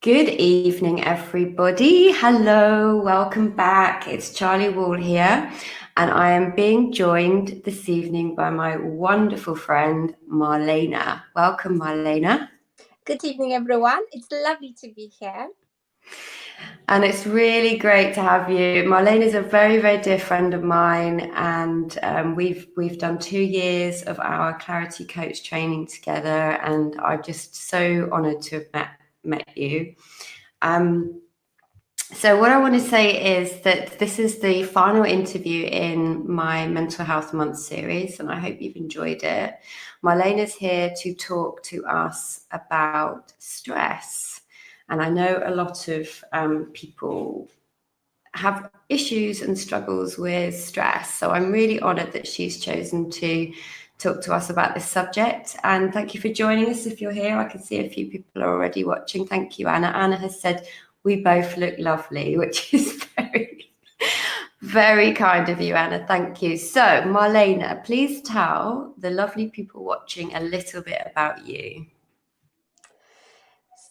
Good evening, everybody. Hello, welcome back. It's Charlie Wall here, and I am being joined this evening by my wonderful friend, Marlena. Welcome, Marlena. Good evening, everyone. It's lovely to be here. And it's really great to have you. Marlena is a very, very dear friend of mine, and we've done 2 years of our Clarity Coach training together, and I'm just so honoured to have met you. So what I want to say is that this is the final interview in my Mental Health Month series, and I hope you've enjoyed it. Marlena's here to talk to us about stress. And I know a lot of people have issues and struggles with stress. So I'm really honoured that she's chosen to talk to us about this subject. And thank you for joining us. If you're here, I can see a few people are already watching. Thank you, Anna. Anna has said, we both look lovely, which is very, very kind of you, Anna. Thank you. So, Marlena, please tell the lovely people watching a little bit about you.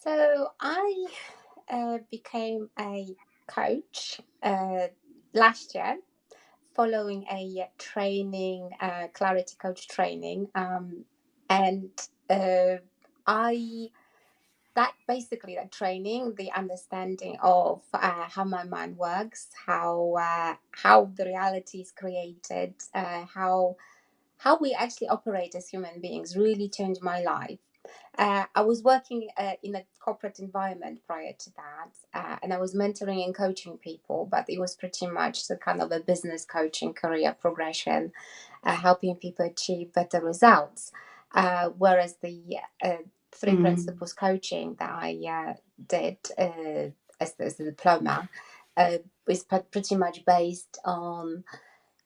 So I became a coach last year following a training, Clarity Coach training. That training, the understanding of how my mind works, how the reality is created, how we actually operate as human beings really changed my life. I was working in a corporate environment prior to that, and I was mentoring and coaching people, but it was pretty much the kind of a business coaching, career progression, helping people achieve better results. Whereas the three principles coaching that I did as a diploma was pretty much based on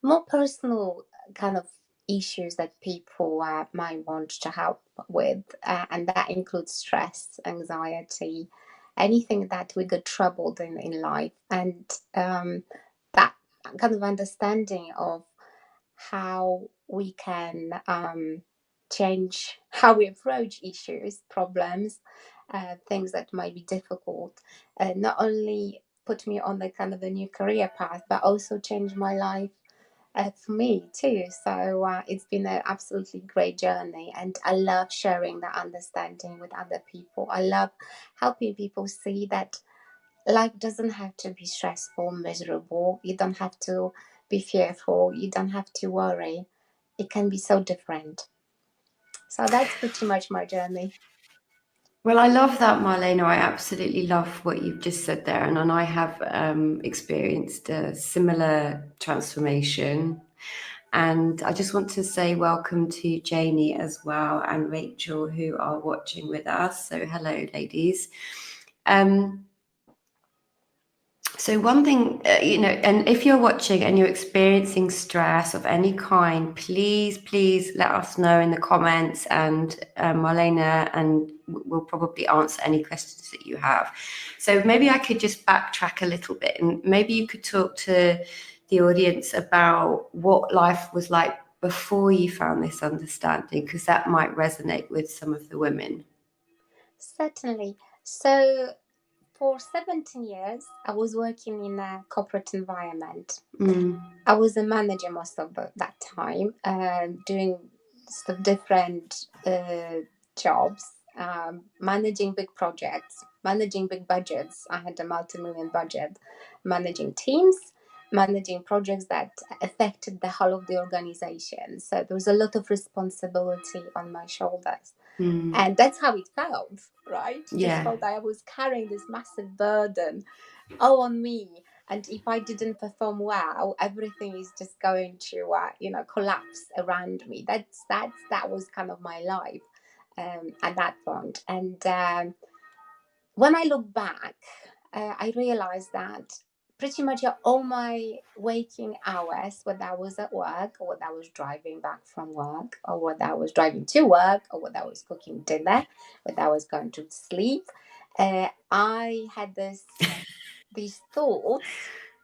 more personal kind of issues that people might want to help with, and that includes stress, anxiety, anything that we get troubled in life, and that kind of understanding of how we can change how we approach issues, problems, things that might be difficult, not only put me on the kind of a new career path, but also change my life for me too. So it's been an absolutely great journey, and I love sharing that understanding with other people. I love helping people see that life doesn't have to be stressful, miserable. You don't have to be fearful. You don't have to worry. It can be so different. So that's pretty much my journey. Well, I love that, Marlena. I absolutely love what you've just said there. And I have experienced a similar transformation. And I just want to say welcome to Janie as well and Rachel, who are watching with us. So hello, ladies. So one thing, and if you're watching and you're experiencing stress of any kind, please let us know in the comments, and Marlena and we'll probably answer any questions that you have. So maybe I could just backtrack a little bit, and maybe you could talk to the audience about what life was like before you found this understanding, because that might resonate with some of the women. Certainly. So for 17 years, I was working in a corporate environment. I was a manager most of that time, doing different jobs, managing big projects, managing big budgets. I had a multi-million budget, managing teams, managing projects that affected the whole of the organization. So there was a lot of responsibility on my shoulders. And that's how it felt, right? Yeah. Just felt that I was carrying this massive burden all on me. And if I didn't perform well, everything is just going to, collapse around me. That was kind of my life at that point. And when I look back, I realized that pretty much all my waking hours, whether I was at work or whether I was driving back from work or whether I was driving to work or whether I was cooking dinner, whether I was going to sleep, I had these thoughts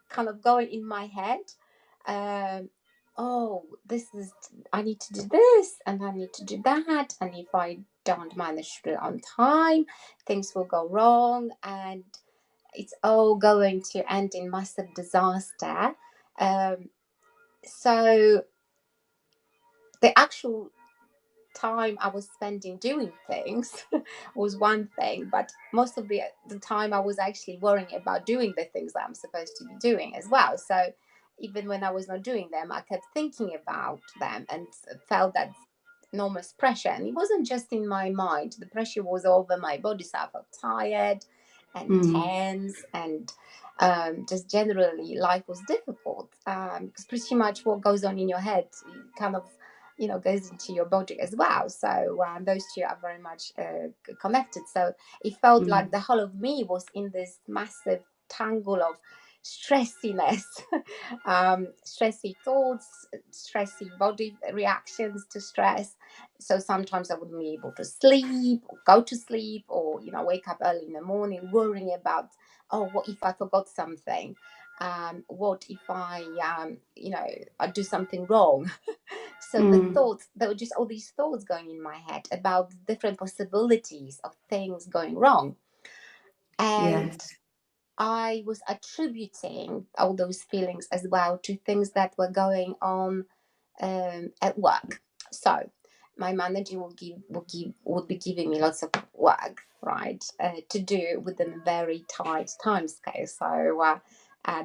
kind of going in my head. I need to do this and I need to do that. And if I don't manage to do it on time, things will go wrong, and it's all going to end in massive disaster. So the actual time I was spending doing things was one thing, but most of the time I was actually worrying about doing the things that I'm supposed to be doing as well. So even when I was not doing them, I kept thinking about them and felt that enormous pressure. And it wasn't just in my mind, the pressure was over my body. So I felt tired and tense, and just generally life was difficult, because pretty much what goes on in your head kind of goes into your body as well. So those two are very much connected. So it felt like the whole of me was in this massive tangle of stressiness, stressy thoughts, stressy body reactions to stress. So sometimes I wouldn't be able to sleep or go to sleep, or wake up early in the morning worrying about, oh, what if I forgot something, what if I do something wrong. So the thoughts, there were just all these thoughts going in my head about different possibilities of things going wrong. And I was attributing all those feelings as well to things that were going on at work. So my manager would be giving me lots of work, right, to do within a very tight time scale. So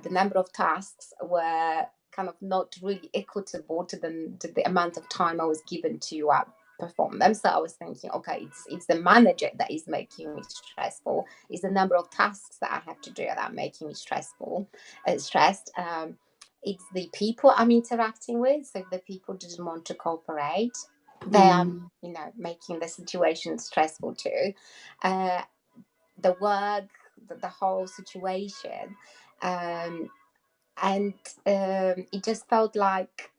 the number of tasks were kind of not really equitable to the amount of time I was given to perform them. So I was thinking, okay, it's the manager that is making me stressful. It's the number of tasks that I have to do that are making me stressed. It's the people I'm interacting with. So if the people didn't want to cooperate, they are, making the situation stressful too. The work, the whole situation, and it just felt like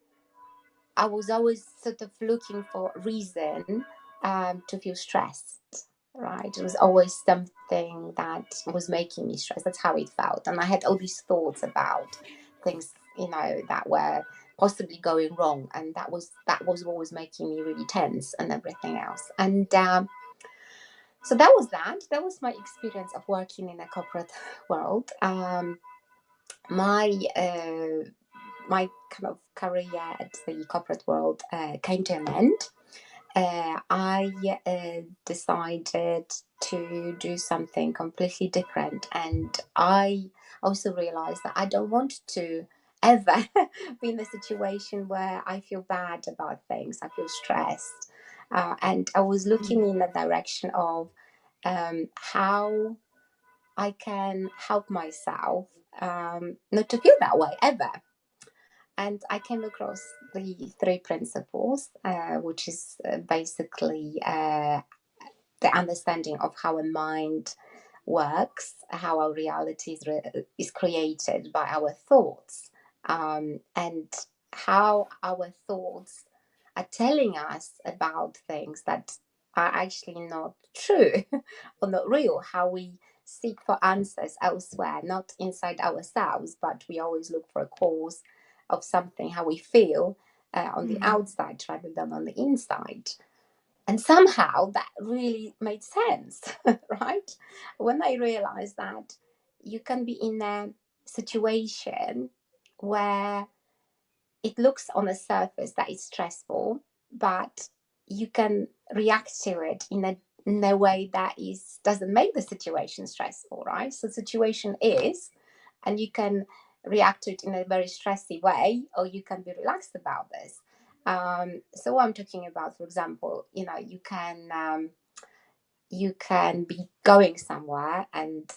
I was always sort of looking for a reason to feel stressed. Right, it was always something that was making me stressed. That's how it felt, and I had all these thoughts about things, that were possibly going wrong, and that was what was making me really tense and everything else. And so that was my experience of working in a corporate world. My kind of career at the corporate world came to an end. I decided to do something completely different, and I also realized that I don't want to ever be in a situation where I feel bad about things, I feel stressed, and I was looking in the direction of how I can help myself not to feel that way ever. And I came across the 3 principles, which is basically the understanding of how a mind works, how our reality is created by our thoughts, and how our thoughts are telling us about things that are actually not true or not real, how we seek for answers elsewhere, not inside ourselves, but we always look for a cause of something, how we feel on the outside rather than on the inside. And somehow that really made sense, right? When I realized that you can be in a situation where it looks on the surface that it's stressful, but you can react to it in a way that doesn't make the situation stressful, right? So the situation is, and you can react to it in a very stressy way, or you can be relaxed about this. So what I'm talking about, for example, you can be going somewhere and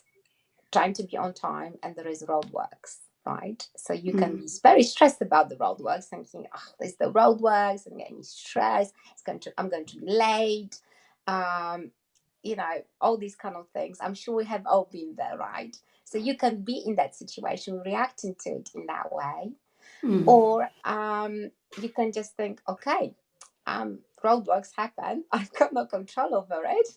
trying to be on time, and there is roadworks, right? So you can be very stressed about the roadworks, thinking, oh, there's the roadworks, I'm getting stressed, I'm going to be late, all these kind of things. I'm sure we have all been there, right? So you can be in that situation, reacting to it in that way. Or you can just think, okay, roadworks happen. I've got no control over it.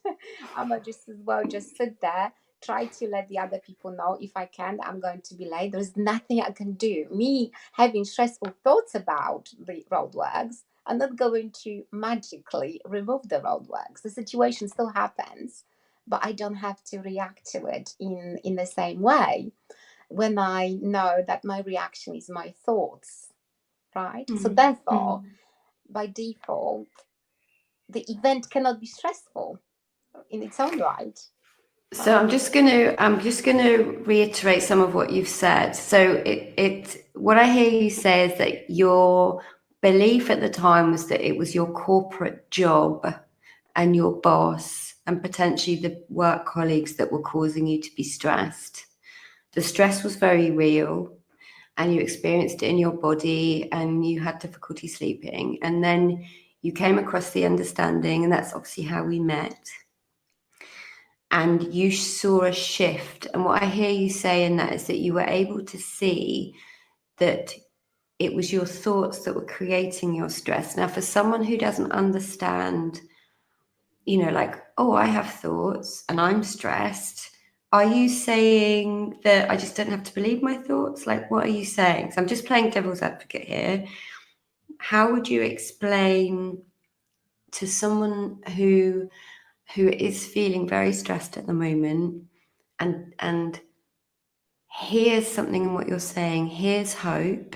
I'm gonna just as well just sit there, try to let the other people know if I can that I'm going to be late. There's nothing I can do. Me having stressful thoughts about the roadworks, I'm not going to magically remove the roadworks. The situation still happens, but I don't have to react to it in the same way when I know that my reaction is my thoughts, right? So therefore, by default, the event cannot be stressful in its own right. So I'm just gonna reiterate some of what you've said. So what I hear you say is that your belief at the time was that it was your corporate job and your boss and potentially the work colleagues that were causing you to be stressed. The stress was very real and you experienced it in your body and you had difficulty sleeping. And then you came across the understanding, and that's obviously how we met. And you saw a shift. And what I hear you say in that is that you were able to see that it was your thoughts that were creating your stress. Now, for someone who doesn't understand, like, oh, I have thoughts and I'm stressed, are you saying that I just don't have to believe my thoughts? Like, what are you saying? So I'm just playing devil's advocate here. How would you explain to someone who is feeling very stressed at the moment and here's something in what you're saying, here's hope?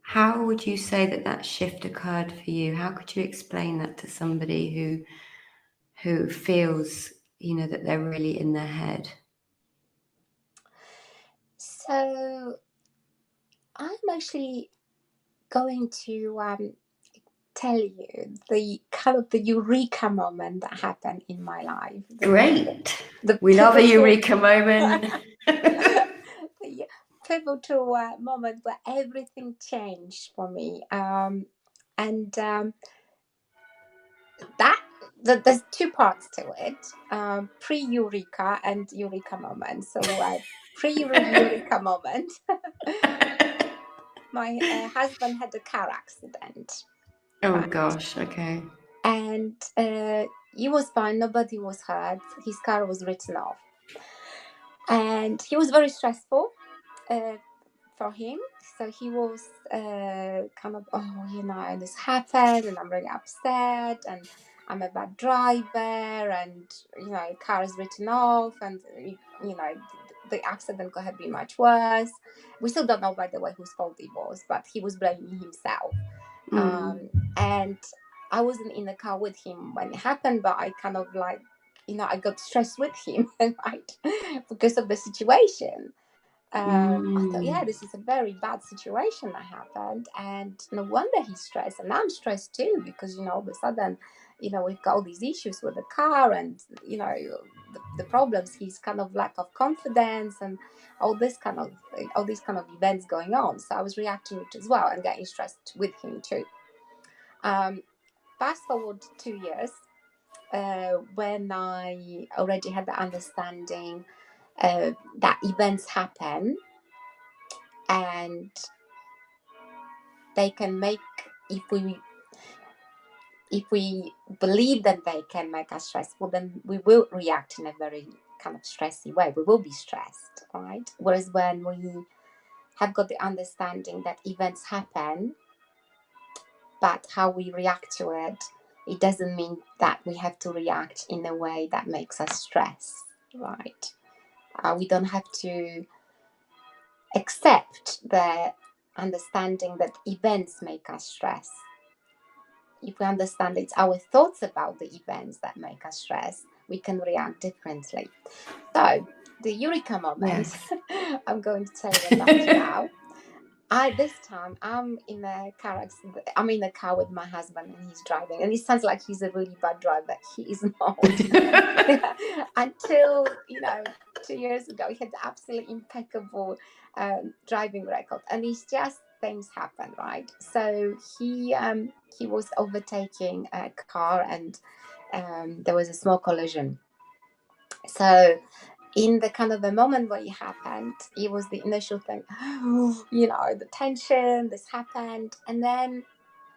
How would you say that shift occurred for you? How could you explain that to somebody who feels, that they're really in their head? So I'm actually going to tell you the kind of the eureka moment that happened in my life. Great. We love a eureka moment. The pivotal moment where everything changed for me. There's two parts to it, pre-eureka and eureka moment. So pre-eureka moment, my husband had a car accident. Oh, right? Gosh, okay. And he was fine, nobody was hurt, his car was written off. And he was very stressful for him. So he was kind of, this happened and I'm really upset and I'm a bad driver and, car is written off and, the accident could have been much worse. We still don't know, by the way, whose fault it was, but he was blaming himself. And I wasn't in the car with him when it happened, but I kind of like, I got stressed with him, right, because of the situation. I thought, this is a very bad situation that happened, and no wonder he's stressed, and I'm stressed too, because all of a sudden, we've got all these issues with the car, and the problems. He's kind of lack of confidence, and all these kind of events going on. So I was reacting to it as well, and getting stressed with him too. Fast forward 2 years, when I already had the understanding that events happen and they can make, if we believe that they can make us stressful, then we will react in a very kind of stressy way. We will be stressed, right? Whereas when we have got the understanding that events happen, but how we react to it, it doesn't mean that we have to react in a way that makes us stress, right? We don't have to accept the understanding that events make us stress. If we understand it's our thoughts about the events that make us stress, we can react differently. So the eureka moment, yes. I'm going to tell you about now. This time I'm in a car accident. I'm in a car with my husband and he's driving, and it sounds like he's a really bad driver. He is not. Until 2 years ago, he had absolutely impeccable driving record, and it's just things happen, right? So he was overtaking a car, and there was a small collision. So in the kind of the moment where it happened, it was the initial thing, the tension, this happened. And then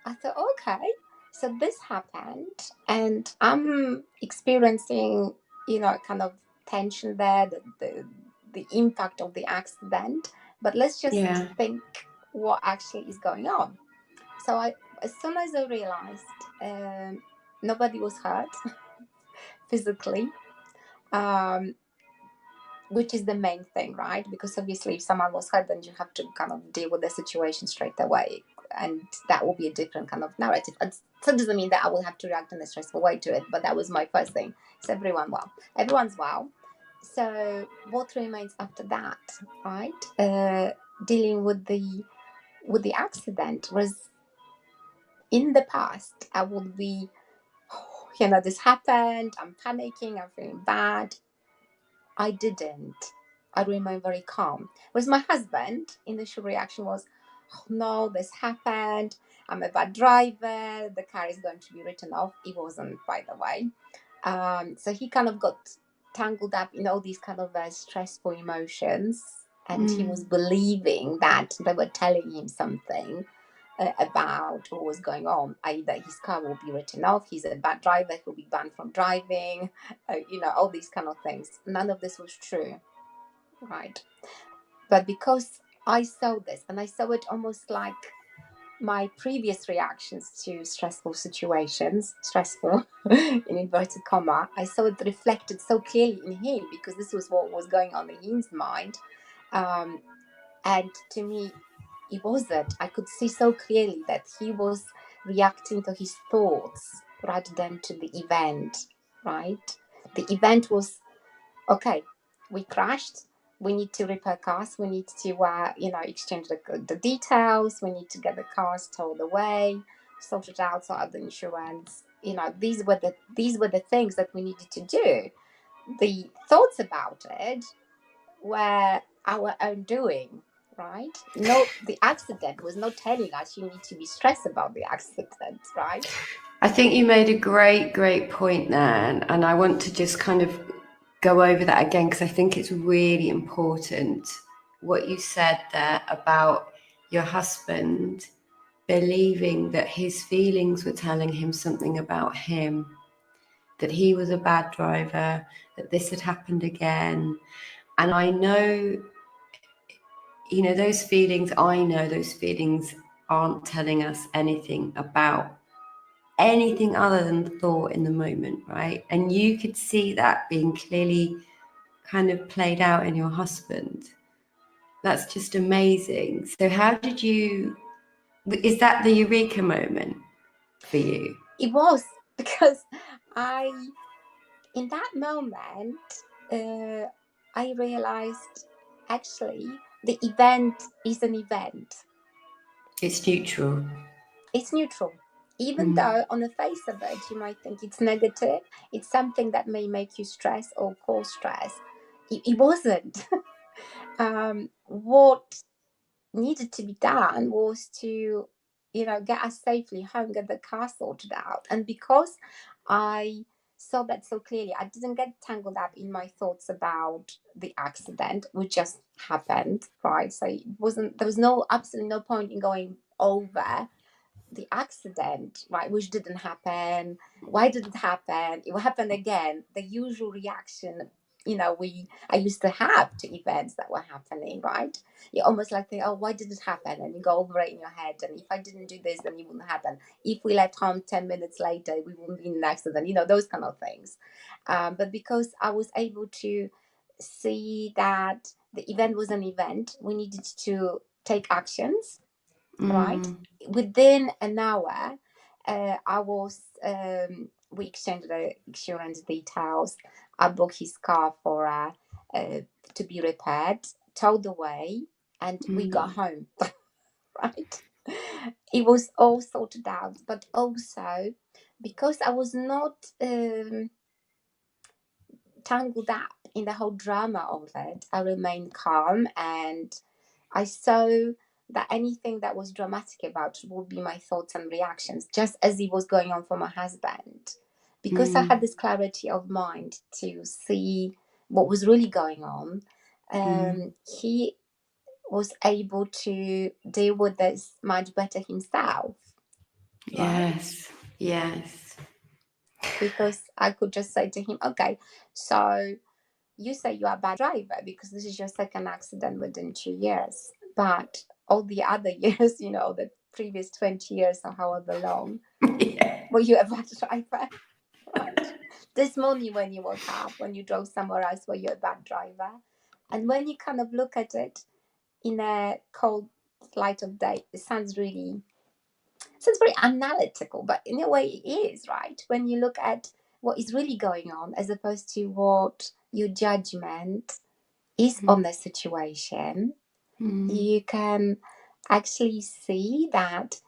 I thought, okay, so this happened and I'm experiencing, kind of tension there, the impact of the accident. But let's just think what actually is going on. So as soon as I realized nobody was hurt physically, which is the main thing, right? Because obviously if someone was hurt, then you have to kind of deal with the situation straight away. And that will be a different kind of narrative. And so it doesn't mean that I will have to react in a stressful way to it, but that was my first thing. Is everyone well? Everyone's well. So what remains after that, right? Dealing with the accident was, in the past, I would be, this happened, I'm panicking, I'm feeling bad. I didn't. I remained very calm. Whereas my husband, initial reaction was, oh no, this happened. I'm a bad driver. The car is going to be written off. It wasn't, by the way. So he kind of got tangled up in all these kind of stressful emotions. And he was believing that they were telling him something about what was going on, i.e. that his car will be written off, he's a bad driver, he'll be banned from driving, all these kind of things. None of this was true, right? But because I saw this, and I saw it almost like my previous reactions to stressful situations, stressful in inverted comma, I saw it reflected so clearly in him, because this was what was going on in his mind. And to me, it wasn't. I could see so clearly that he was reacting to his thoughts rather than to the event, right? The event was, okay, we crashed, we need to repair cars, we need to exchange the details, we need to get the cars towed away, sort it out, sort out the insurance. These were the things that we needed to do. The thoughts about it were our own doing, right? No, the accident was not telling us you need to be stressed about the accident, right? I think you made a great point there, and I want to just kind of go over that again, because I think it's really important what you said there about your husband believing that his feelings were telling him something about him, that he was a bad driver, that this had happened again. And I know, those feelings aren't telling us anything about anything other than thought in the moment, right? And you could see that being clearly kind of played out in your husband. That's just amazing. So is that the eureka moment for you? It was, because in that moment, I realized, actually, the event is an event. It's neutral. It's neutral. Even though on the face of it, you might think it's negative, it's something that may make you stress or cause stress. It wasn't. What needed to be done was to, get us safely home, get the car sorted out. And because I saw that so clearly, I didn't get tangled up in my thoughts about the accident, which just happened, right? So there was absolutely no point in going over the accident, right, which didn't happen. Why did it happen? It will happen again. The usual reaction, I used to have to events that were happening, right? You almost like think, oh, why did it happen? And you go over it in your head. And if I didn't do this, then it wouldn't happen. If we left home 10 minutes later, we wouldn't be in an accident. Those kind of things. But because I was able to see that the event was an event, we needed to take actions, right? Within an hour, we exchanged the insurance details. I booked his car for to be repaired, towed away, and we got home. Right? It was all sorted out, but also because I was not tangled up in the whole drama of it, I remained calm, and I saw that anything that was dramatic about it would be my thoughts and reactions, just as it was going on for my husband. Because I had this clarity of mind to see what was really going on, he was able to deal with this much better himself. Yes, right? Yes. Because I could just say to him, okay, so you say you are a bad driver because this is your second accident within 2 years, but all the other years, the previous 20 years or however long, Yeah. were you a bad driver? Right. This morning when you woke up, when you drove somewhere else, were you a bad driver? And when you kind of look at it in a cold light of day, it sounds very analytical, but in a way it is, right? When you look at what is really going on as opposed to what your judgment is on the situation, you can actually see that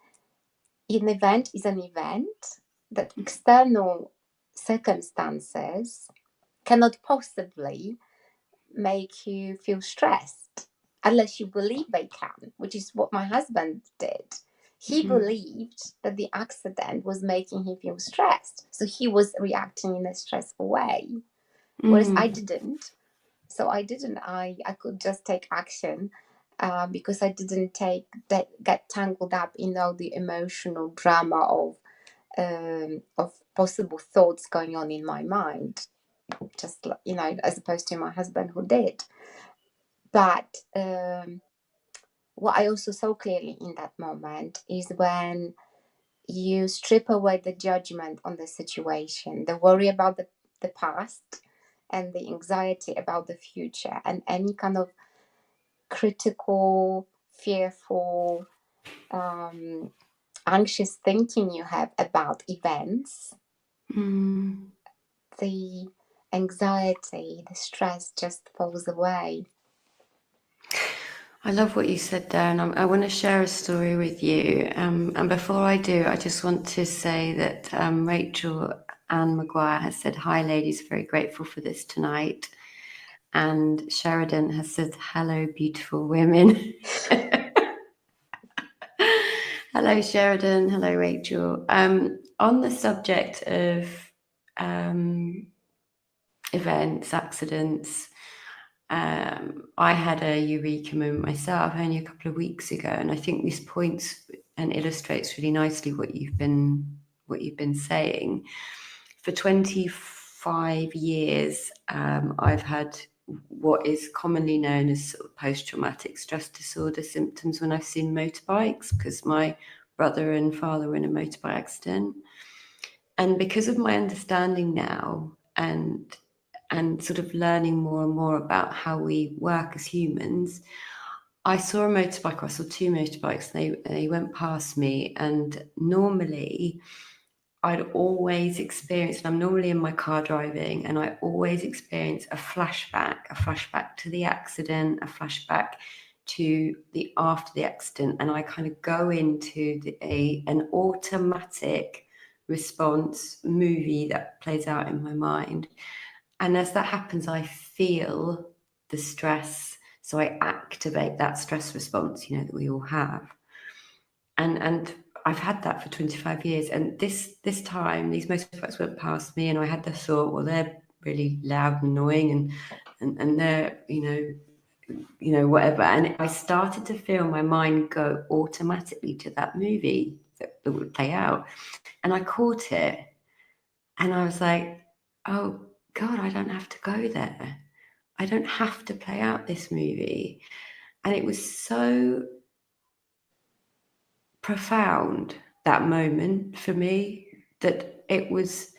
an event is an event, that external circumstances cannot possibly make you feel stressed unless you believe they can, which is what my husband did. He believed that the accident was making him feel stressed. So he was reacting in a stressful way, whereas I didn't. So I could just take action because I didn't get tangled up in all the emotional drama of possible thoughts going on in my mind, just as opposed to my husband who did. But what I also saw clearly in that moment is when you strip away the judgment on the situation, the worry about the past, and the anxiety about the future, and any kind of critical, fearful, anxious thinking you have about events, the anxiety, the stress just falls away. I love what you said there, and I want to share a story with you. And before I do, I just want to say that Rachel Ann Maguire has said, "Hi, ladies, very grateful for this tonight." And Sheridan has said, "Hello, beautiful women." Hello, Sheridan. Hello, Rachel. On the subject of events, accidents, I had a eureka moment myself only a couple of weeks ago, and I think this points and illustrates really nicely what you've been saying. For 25 years, I've had what is commonly known as sort of post-traumatic stress disorder symptoms when I've seen motorbikes, because my brother and father were in a motorbike accident. And because of my understanding now and sort of learning more and more about how we work as humans, I saw a motorbike, I saw two motorbikes, they went past me, and normally I'd always experience, and I'm normally in my car driving, and I always experience a flashback to the accident, a flashback to the after the accident, and I kind of go into an automatic response movie that plays out in my mind. And as that happens, I feel the stress. So I activate that stress response, that we all have. And I've had that for 25 years. And this time, these motorbikes went past me, and I had the thought, well, they're really loud and annoying, and they're, whatever. And I started to feel my mind go automatically to that movie that would play out. And I caught it, and I was like, oh, God, I don't have to go there. I don't have to play out this movie. And it was so profound, that moment for me, that it was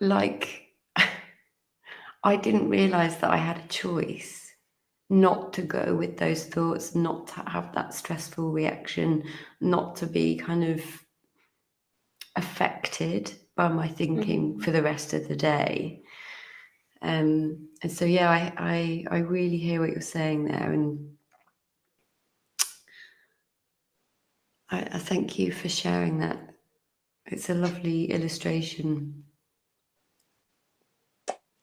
like I didn't realize that I had a choice not to go with those thoughts, not to have that stressful reaction, not to be kind of affected by my thinking for the rest of the day. And so, yeah, I really hear what you're saying there, and I thank you for sharing that. It's a lovely illustration.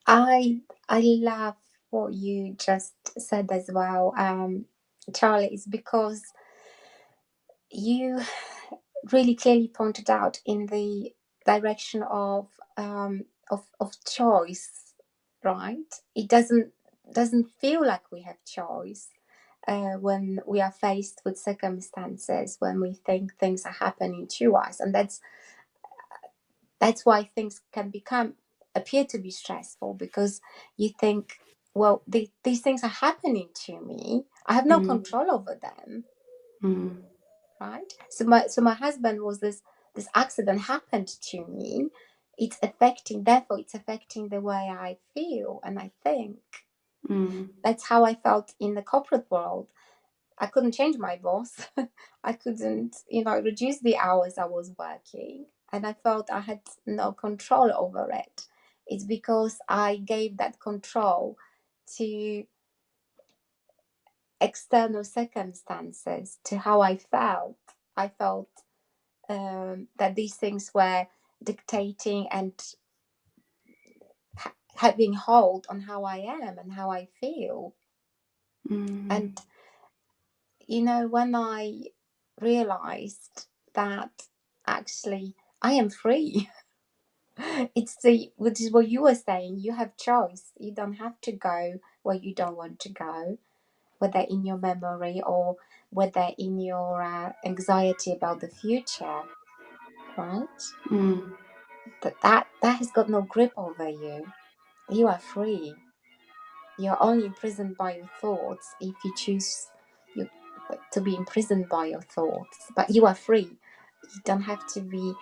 I love what you just said as well, Charli, is because you really clearly pointed out in the direction of choice, right? It doesn't feel like we have choice when we are faced with circumstances, when we think things are happening to us, and that's why things can appear to be stressful, because you think, well, these things are happening to me. I have no control over them. right? So my husband was this accident happened to me. It's affecting the way I feel and I think. That's how I felt in the corporate world. I couldn't change my boss. I couldn't, reduce the hours I was working. And I felt I had no control over it. It's because I gave that control to external circumstances, to how I felt. I felt that these things were dictating and having hold on how I am and how I feel. And when I realized that actually I am free, which is what you were saying. You have choice. You don't have to go where you don't want to go, whether in your memory or whether in your anxiety about the future, right? That has got no grip over you. You are free. You're only imprisoned by your thoughts if you choose to be imprisoned by your thoughts. But you are free. You don't have to be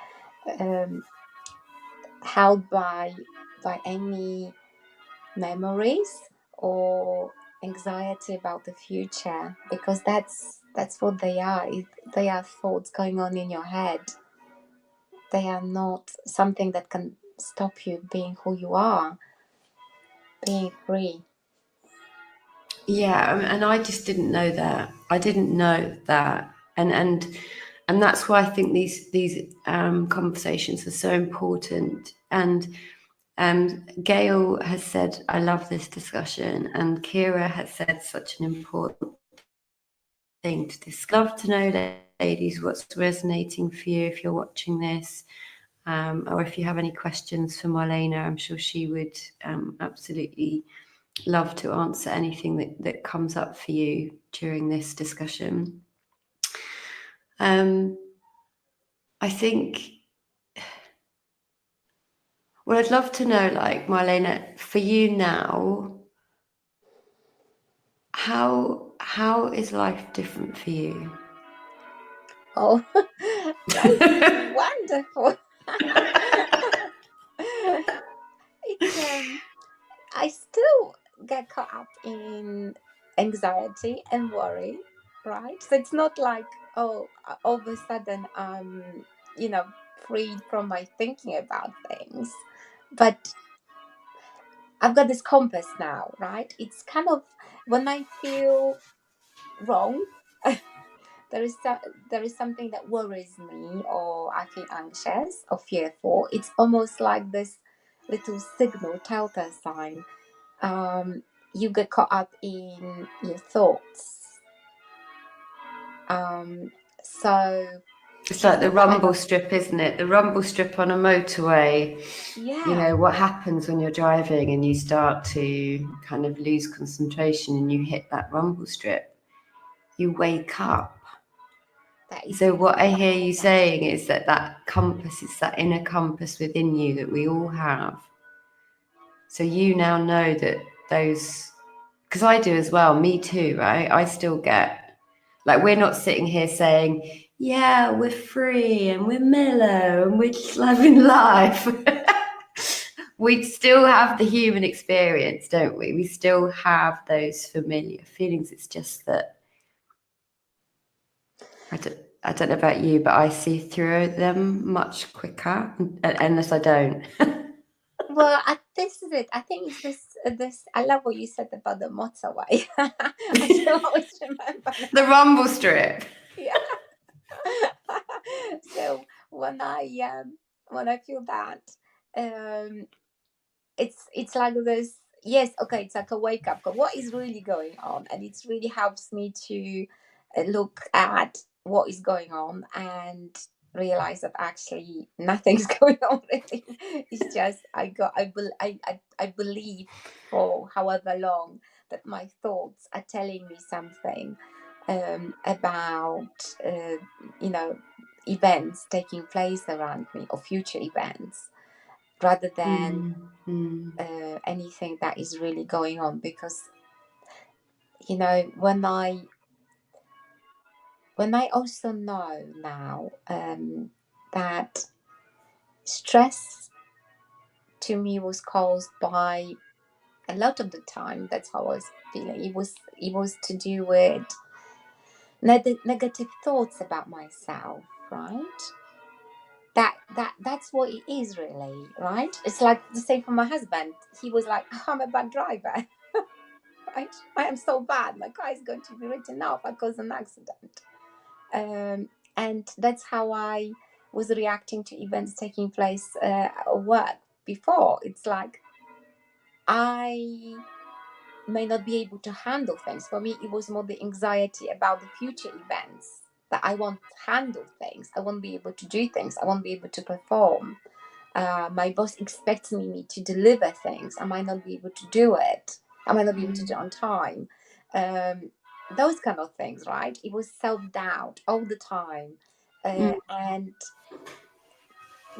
held by any memories or anxiety about the future, because that's what they are. They are thoughts going on in your head. They are not something that can stop you being who you are, being free. Yeah, and I just didn't know that. I didn't know that, and that's why I think these conversations are so important. And Gail has said, "I love this discussion," and Kira has said such an important thing to discuss. Love to know, ladies, what's resonating for you if you're watching this. Or if you have any questions for Marlena, I'm sure she would absolutely love to answer anything that comes up for you during this discussion. I think, well, I'd love to know, like, Marlena, for you now, how is life different for you? Oh, that's wonderful. It's I still get caught up in anxiety and worry, right? So it's not like, oh, all of a sudden I'm, freed from my thinking about things. But I've got this compass now, right? It's kind of when I feel wrong, there is something that worries me, or I feel anxious or fearful. It's almost like this little signal, telltale sign. You get caught up in your thoughts. So It's like it's the this kind rumble of, strip, isn't it? The rumble strip on a motorway. You yeah, know, what happens when you're driving and you start to kind of lose concentration and you hit that rumble strip? You wake up. that is So what I exactly hear you saying is that compass is that inner compass within you that we all have. So you now know that those, because I do as well, me too, right? I still get, like, we're not sitting here saying, yeah, we're free and we're mellow and we're just loving life. We still have the human experience, don't we? We still have those familiar feelings. It's just that I don't know about you, but I see through them much quicker, unless I don't. well, this is it. I think it's this. I love what you said about the motorway. I still always remember The now. rumble strip. Yeah. So when I feel that, um, it's like this. Yes, okay, it's like a wake up call. What is really going on? And it really helps me to look at what is going on and realize that actually nothing's going on really. It's just I believe for however long that my thoughts are telling me something about events taking place around me or future events, rather than anything that is really going on. Because when when I also know now that stress to me was caused by, a lot of the time, that's how I was feeling. It was to do with negative thoughts about myself, right? That's what it is, really, right? It's like the same for my husband. He was like, I'm a bad driver. Right? I am so bad. My car is going to be written off. I caused an accident. And that's how I was reacting to events taking place at work before. It's like I may not be able to handle things. For me, it was more the anxiety about the future events, that I won't handle things. I won't be able to do things. I won't be able to perform. My boss expects me to deliver things. I might not be able to do it. I might not be able to do it on time. Those kind of things, right? It was self-doubt all the time. And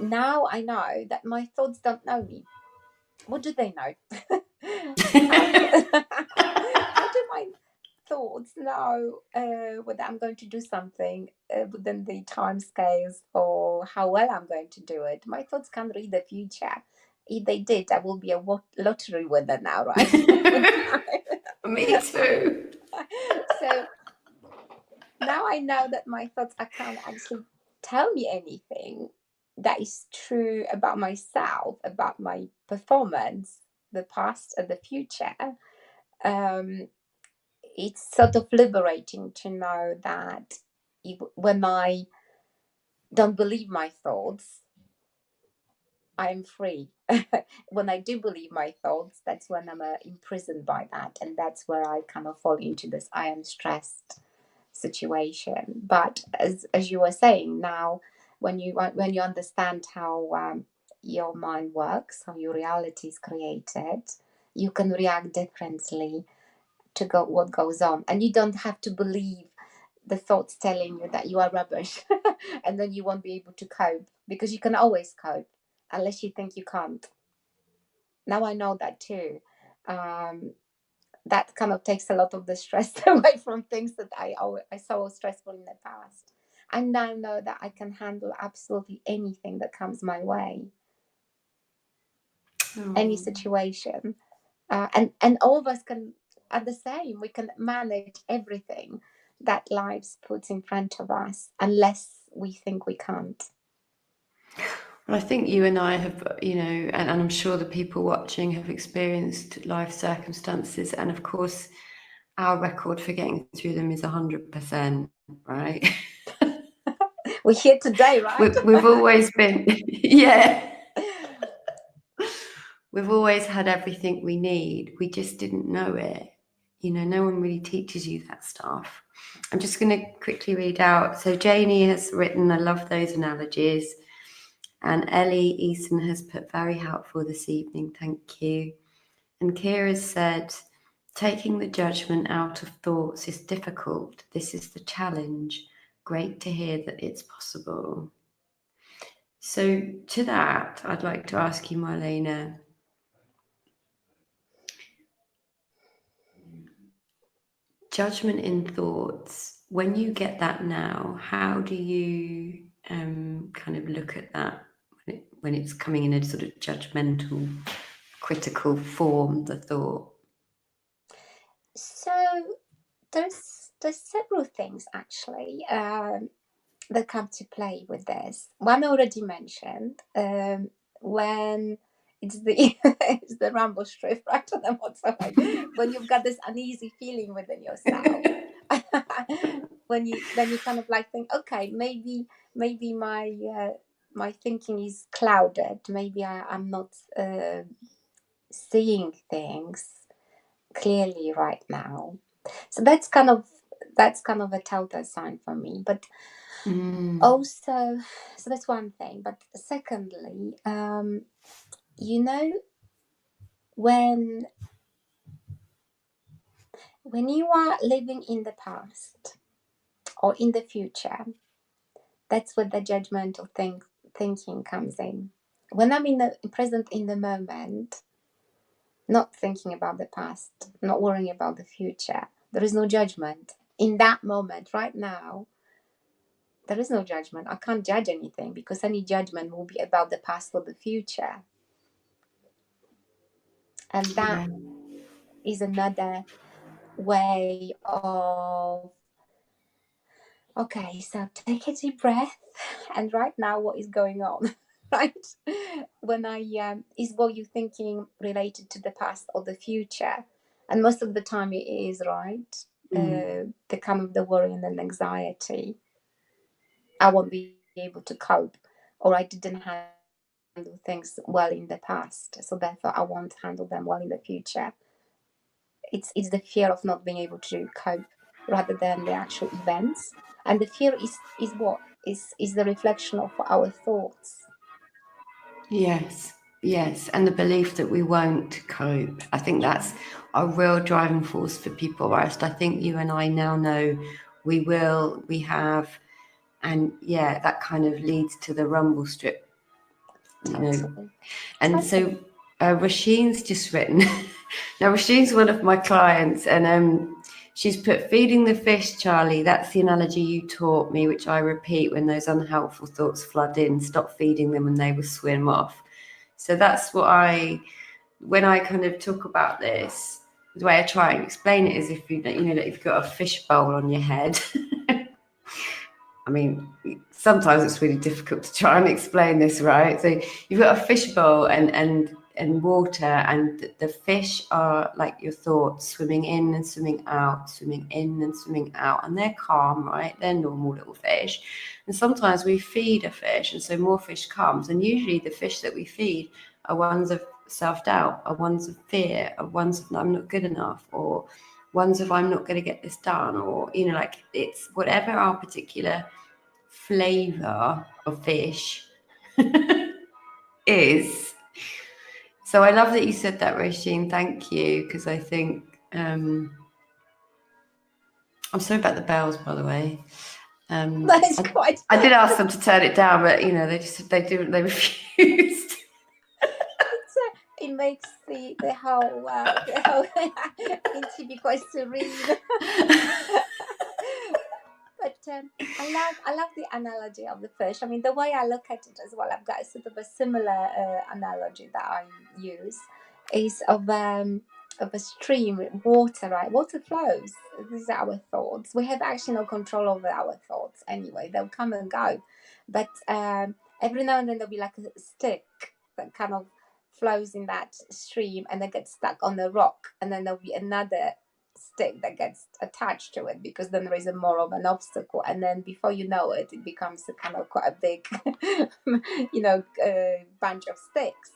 now I know that my thoughts don't know me. What do they know? how do my thoughts know whether I'm going to do something within the time scales, or how well I'm going to do it? My thoughts can't read the future. If they did, I will be a lottery winner now, right? Me too. So now I know that my thoughts, I can't actually tell me anything that is true about myself, about my performance, the past and the future. It's sort of liberating to know that when I don't believe my thoughts, I'm free. When I do believe my thoughts, that's when I'm imprisoned by that, and that's where I kind of fall into this I am stressed situation. But as you were saying, now when you understand how your mind works, how your reality is created, you can react differently to what goes on, and you don't have to believe the thoughts telling you that you are rubbish and then you won't be able to cope, because you can always cope unless you think you can't. Now I know that too. That kind of takes a lot of the stress away from things that I saw stressful in the past. I now know that I can handle absolutely anything that comes my way, any situation. And all of us are the same. We can manage everything that life puts in front of us, unless we think we can't. I think you and I have, and I'm sure the people watching have experienced life circumstances, and of course, our record for getting through them is 100%, right? We're here today, right? We've always been, yeah. We've always had everything we need. We just didn't know it. No one really teaches you that stuff. I'm just going to quickly read out. So Janie has written, I love those analogies. And Ellie Eason has put, very helpful this evening, thank you. And Kira said, taking the judgment out of thoughts is difficult. This is the challenge. Great to hear that it's possible. So to that, I'd like to ask you, Marlena, judgment in thoughts, when you get that now, how do you kind of look at that when it's coming in a sort of judgmental, critical form, the thought? So there's several things actually that come to play with this. One I already mentioned, when it's the it's the Rambo strip, right, on the motorway, when you've got this uneasy feeling within yourself. When you kind of like think, okay, maybe my thinking is clouded. Maybe I'm not seeing things clearly right now. So that's kind of a telltale sign for me. But also, so that's one thing. But secondly, when you are living in the past or in the future, that's where the judgmental thinking comes in. When I'm present in the moment, not thinking about the past, not worrying about the future, there is no judgment. In that moment, right now, there is no judgment. I can't judge anything, because any judgment will be about the past or the future. And that Yeah. is another way of, okay, so take a deep breath. And right now, what is going on? Right? When is what you're thinking related to the past or the future? And most of the time it is, right? The kind of the worry and then anxiety. I won't be able to cope, or I didn't handle things well in the past, so therefore I won't handle them well in the future. It's the fear of not being able to cope rather than the actual events. And the fear is what is the reflection of our thoughts. Yes, yes, and the belief that we won't cope. I think that's a real driving force for people. Whilst I think you and I now know we will, we have, and yeah, that kind of leads to the rumble strip, you know. Totally. And Totally. so Rasheen's just written. Now Rasheen's one of my clients, and she's put feeding the fish, Charli. That's the analogy you taught me, which I repeat when those unhelpful thoughts flood in. Stop feeding them and they will swim off. So that's what when I kind of talk about this, the way I try and explain it is if that if you've got a fish bowl on your head. I mean, sometimes it's really difficult to try and explain this, right? So you've got a fish bowl and water, and the fish are like your thoughts, swimming in and swimming out, swimming in and swimming out, and they're calm, right? They're normal little fish. And sometimes we feed a fish, and so more fish comes, and usually the fish that we feed are ones of self-doubt, are ones of fear, are ones of I'm not good enough, or ones of I'm not going to get this done, or like it's whatever our particular flavor of fish is. So I love that you said that, Roisin. Thank you, because I think I'm sorry about the bells, by the way. That is quite. I did ask them to turn it down, but they refused. It makes the whole interview quite serene. But I love the analogy of the fish. I mean, the way I look at it as well, I've got a sort of a similar analogy that I use, is of a stream, water, right? Water flows. These are our thoughts. We have actually no control over our thoughts anyway. They'll come and go. But every now and then there'll be like a stick that kind of flows in that stream and then gets stuck on the rock, and then there'll be another stick that gets attached to it, because then there is a more of an obstacle, and then before you know it, it becomes a kind of quite a big bunch of sticks,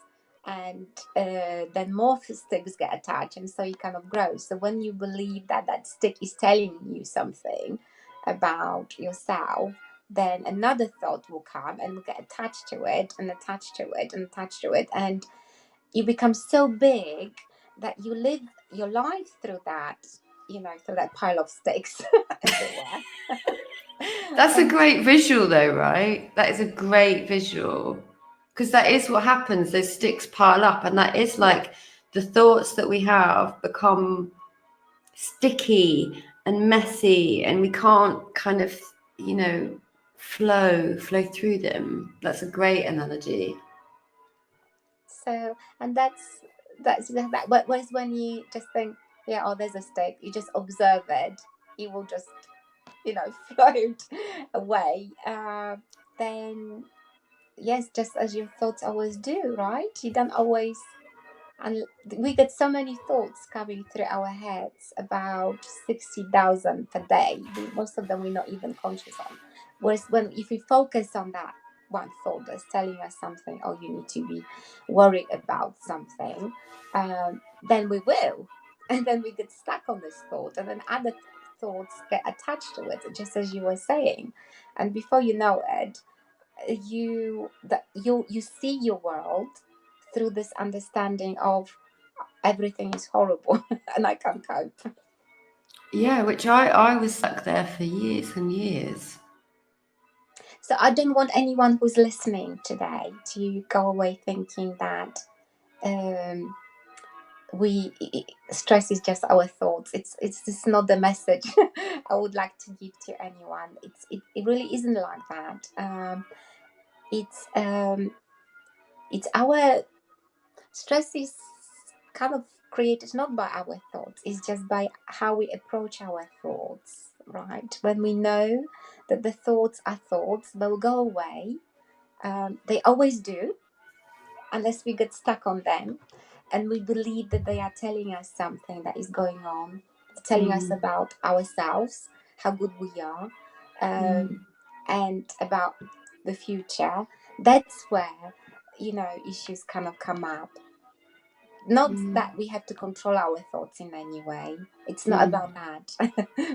and then more sticks get attached, and so it kind of grows. So when you believe that that stick is telling you something about yourself, then another thought will come and will get attached to it and attached to it and attached to it, and you become so big that you live your life through that, through that pile of sticks, as it were. That's a great visual, though, right? That is a great visual, because that is what happens. Those sticks pile up, and that is like the thoughts that we have become sticky and messy, and we can't kind of, flow through them. That's a great analogy. So, and that's that. Whereas when you just think, yeah, oh, there's a stick, you just observe it, it will just, float away. Then yes, just as your thoughts always do, right? You don't always, and we get so many thoughts coming through our heads, about 60,000 per day. Most of them we're not even conscious on. Whereas if we focus on that one thought that's telling us something, oh, you need to be worried about something, then we will. And then we get stuck on this thought, and then other thoughts get attached to it, just as you were saying. And before you know it, you see your world through this understanding of everything is horrible and I can't cope. Yeah, which I was stuck there for years and years. So I don't want anyone who's listening today to go away thinking that stress is just our thoughts. It's just not the message I would like to give to anyone. It really isn't like that. It's our stress is kind of created not by our thoughts. It's just by how we approach our thoughts, right? When we know that the thoughts are thoughts, they'll go away. They always do, unless we get stuck on them and we believe that they are telling us something that is going on, telling us about ourselves, how good we are, and about the future. That's where, issues kind of come up. Not that we have to control our thoughts in any way. It's not about that.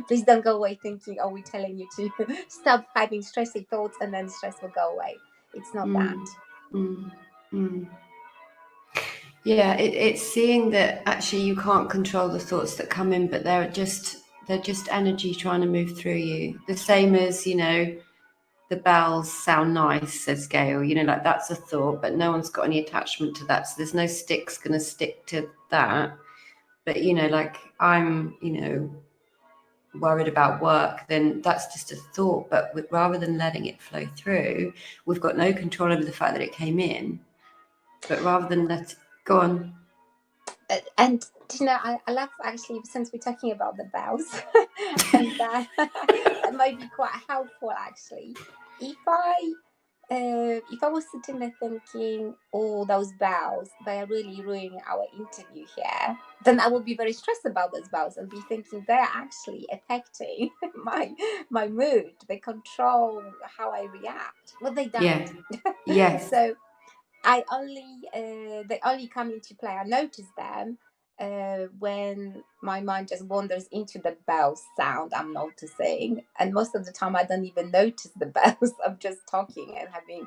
Please don't go away thinking, oh, we're telling you to stop having stressy thoughts and then stress will go away. It's not that. Yeah, it's seeing that actually you can't control the thoughts that come in, but they're just energy trying to move through you. The same as, the bells sound nice, says Gail, like that's a thought, but no one's got any attachment to that. So there's no sticks going to stick to that. But, like I'm, worried about work, then that's just a thought. But rather than letting it flow through, we've got no control over the fact that it came in. But rather than go on. And I love, actually, since we're talking about the bells, and that might be quite helpful actually. If I was sitting there thinking, oh, those bells, they are really ruining our interview here, then I would be very stressed about those bells and be thinking they're actually affecting my mood. They control how I react. Well, they don't. Yeah. Yes. So they only come into play. I notice them when my mind just wanders into the bell sound I'm noticing, and most of the time I don't even notice the bells. I'm just talking and having,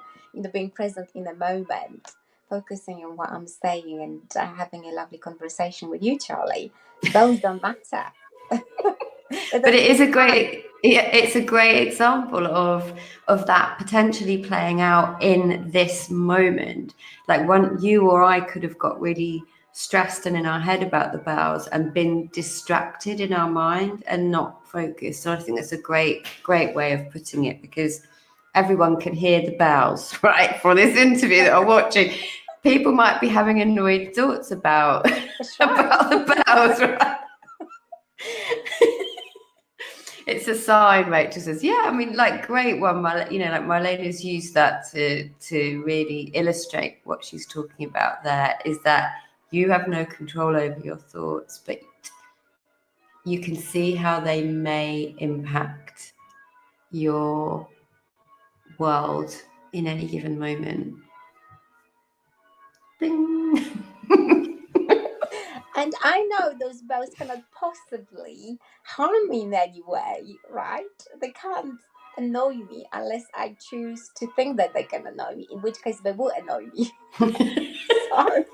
being present in the moment, focusing on what I'm saying, and having a lovely conversation with you, Charli. Bells don't matter. But it is it's a great example of that potentially playing out in this moment. Like when you or I could have got really stressed and in our head about the bells and been distracted in our mind and not focused. So I think that's a great way of putting it, because everyone can hear the bells, right, for this interview that I'm watching. People might be having annoyed thoughts about the bells, right? It's a sign, Rachel says. Yeah, I mean, like, great one. Like Marlena's used that to really illustrate what she's talking about there, is that you have no control over your thoughts, but you can see how they may impact your world in any given moment. Bing. And I know those bells cannot possibly harm me in any way, right? They can't annoy me unless I choose to think that they can annoy me, in which case they will annoy me. So,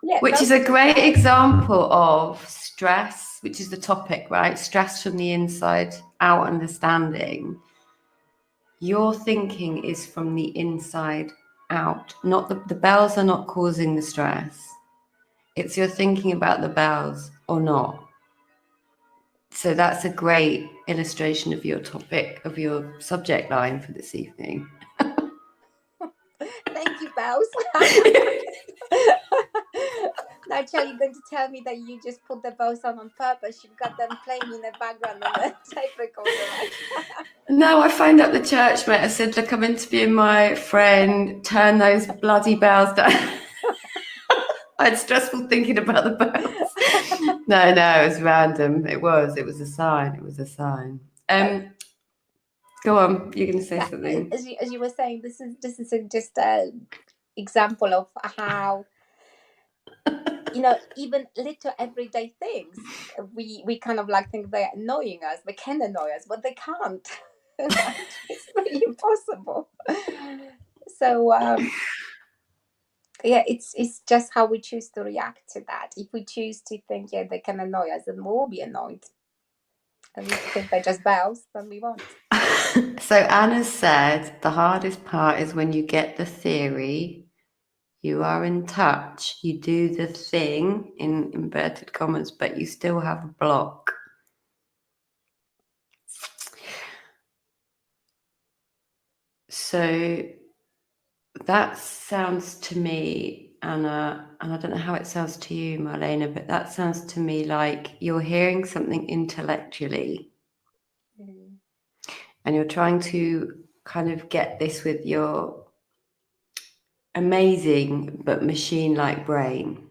yeah, which is a great example of stress, which is the topic, right? Stress from the inside out understanding. Your thinking is from the inside out, not the bells are not causing the stress. It's your thinking about the bells or not. So that's a great illustration of your topic, of your subject line for this evening. Thank you, bells. Now, Charli, you're going to tell me that you just put the bells on purpose. You've got them playing in the background on the tape recorder, right? No, I phoned up the church, mate. I said, look, I'm interviewing my friend. Turn those bloody bells down. I had stressful thinking about the bells. No, it was random. It was a sign. It was a sign. Go on. You're going to say something. As you were saying, this is just an example of how, even little everyday things, we kind of like think they're annoying us. They can annoy us, but they can't. It's really impossible. So yeah, it's just how we choose to react to that. If we choose to think, yeah, they can annoy us, then we'll be annoyed. And if we think they're just bells, then we won't. So Anna said the hardest part is when you get the theory, You are in touch. You do the thing, in inverted commas, but you still have a block. So that sounds to me, Anna, and I don't know how it sounds to you, Marlena, but that sounds to me like you're hearing something intellectually and you're trying to kind of get this with your amazing but machine-like brain.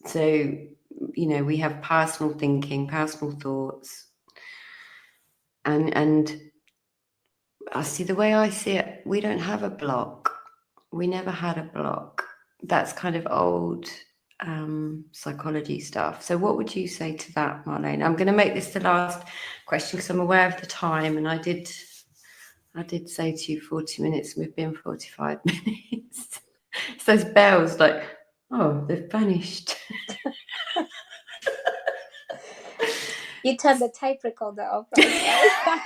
So, you know, we have personal thinking, personal thoughts, and I see, the way I see it, we don't have a block. We never had a block. That's kind of old psychology stuff. So what would you say to that, Marlene? I'm going to make this the last question because I'm aware of the time, and I did say to you 40 minutes, and we've been 45 minutes. It's those bells, like, oh, they've vanished. You turned the tape recorder off, right?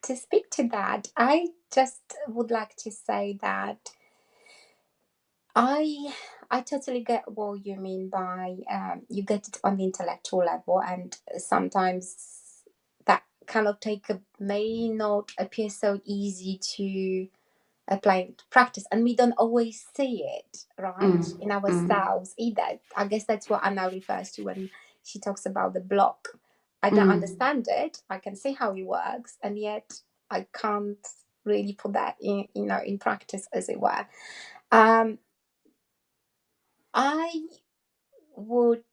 To speak to that, I just would like to say that I totally get what you mean by you get it on the intellectual level, and sometimes that kind of may not appear so easy to apply to practice, and we don't always see it in ourselves either. I guess that's what Anna refers to when she talks about the block. I don't understand it. I can see how it works, and yet I can't really put that in practice, as it were. I would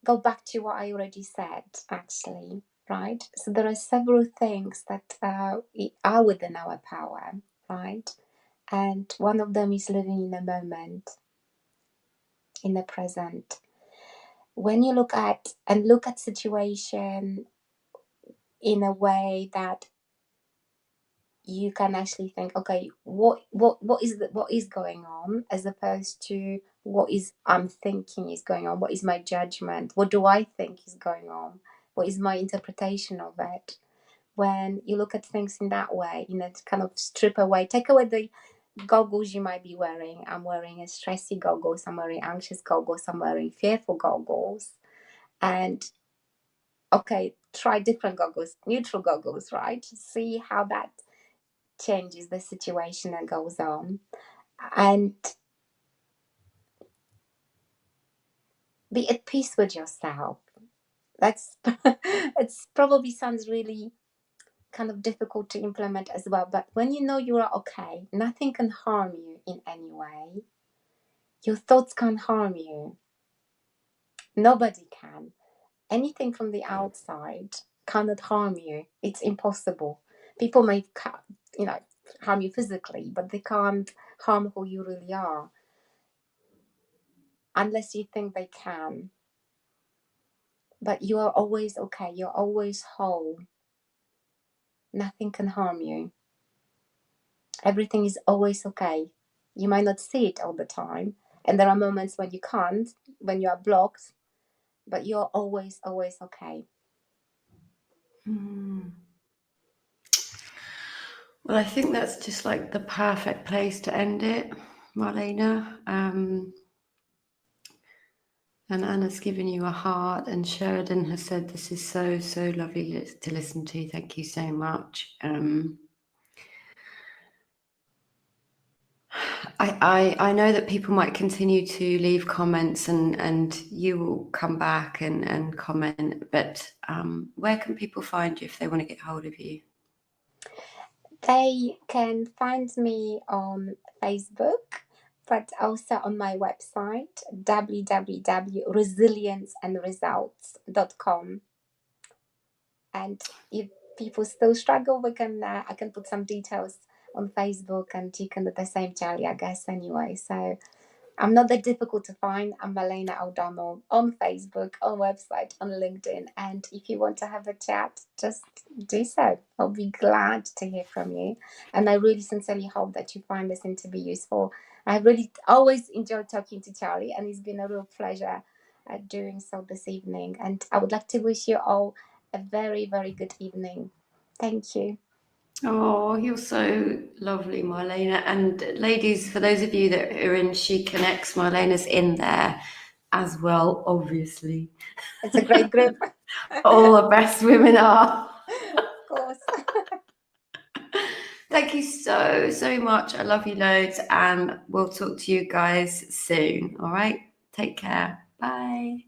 go back to what I already said, actually, right? So there are several things that are within our power, right? And one of them is living in the moment, in the present. When you look at situation in a way that you can actually think, okay, what is going on, as opposed to what is I'm thinking is going on, what is my judgment, what do I think is going on, what is my interpretation of it. When you look at things in that way, to kind of take away the goggles you might be wearing. I'm wearing a stressy goggles, I'm wearing anxious goggles, I'm wearing fearful goggles, and okay, try different goggles, neutral goggles, right? See how that changes the situation that goes on, and be at peace with yourself. That's it's probably sounds really kind of difficult to implement as well, but when you know you are okay, nothing can harm you in any way. Your thoughts can't harm you. Nobody can. Anything from the outside cannot harm you. It's impossible. People may harm you physically, but they can't harm who you really are, unless you think they can. But you are always okay. You're always whole. Nothing can harm you. Everything is always okay. You might not see it all the time, and there are moments when you can't, when you are blocked, but you're always okay. Well, I think that's just like the perfect place to end it, Marlena. And Anna's given you a heart, and Sheridan has said this is so, so lovely to listen to. Thank you so much. I know that people might continue to leave comments, and you will come back and comment, but where can people find you if they want to get hold of you? They can find me on Facebook, but also on my website, www.resilienceandresults.com. And if people still struggle, I can put some details on Facebook, and you can do the same, Charli, I guess, anyway. So I'm not that difficult to find. I'm Marlena O'Donnell on Facebook, on website, on LinkedIn. And if you want to have a chat, just do so. I'll be glad to hear from you. And I really sincerely hope that you find this interview useful. I really always enjoyed talking to Charli, and it's been a real pleasure doing so this evening. And I would like to wish you all a very, very good evening. Thank you. Oh, you're so lovely, Marlena. And ladies, for those of you that are in She Connects, Marlena's in there as well, obviously. It's a great group. All the best women are. Of course. Thank you so, so much. I love you loads, and we'll talk to you guys soon. All right. Take care. Bye.